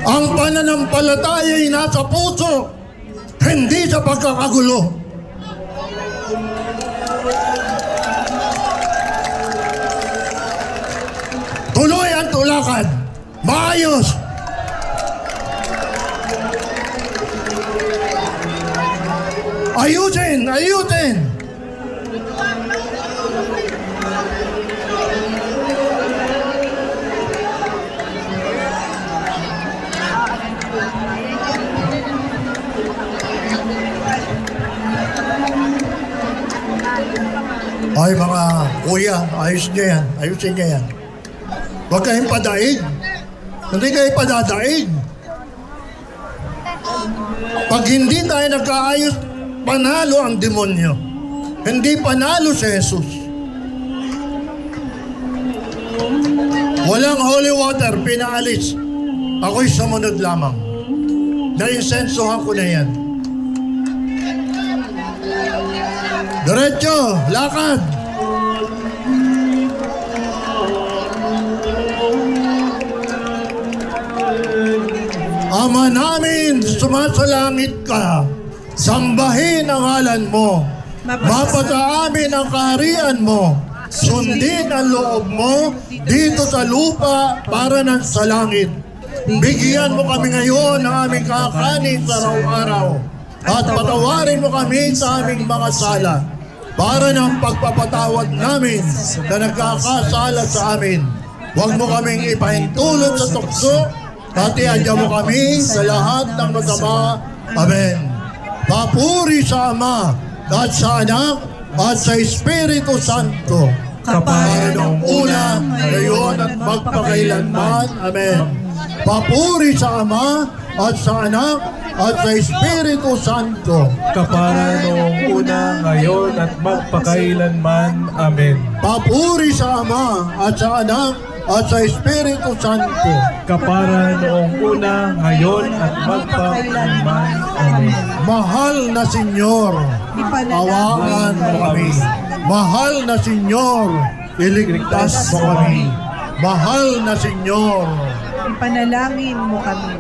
Ang pananampalataya ay nasa puso, hindi sa pagkakagulo. Tuloy ang tulakan. Maayos. Ayusin, ayusin. Ay mga kuya, ayos niya yan. Ayusin niya yan. Huwag kayong padaig. Hindi kayo padadaig. Pag hindi tayo nagkaayos, panalo ang demonyo. Hindi panalo si Jesus. Walang holy water, pinaalis. Ako'y sumunod lamang. Nainsensuhan ko na yan. Diretso, lakad. Ama namin, sumasalangit ka. Sambahin ang ngalan mo. Mapataamin ang kaharian mo. Sundin ang loob mo dito sa lupa para ng sa langit. Bigyan mo kami ngayon ng aming kakanin sa araw-araw. At patawarin mo kami sa aming mga sala para ng pagpapatawad namin na nagkakasala sa amin. Huwag mo kaming ipahintulot sa tukso at iadya mo kami sa lahat ng masama. Amen. Papuri sa Ama at sa Anak at sa Espiritu Santo. Kapag noong una, ngayon at magpakailanman. Amen. Papuri sa Ama at sa Anak at sa Espiritu Santo. Kapara noong una, ngayon at magpakailanman. Amen. Papuri sa Ama at sa Anak at sa Espiritu Santo. Kapara noong una, ngayon at magpakailanman. Amen. Mahal na Senyor, awakan mo kami. Mahal na Senyor, iligtas mo kami. Mahal na Senyor, Ipanalangin mo kami.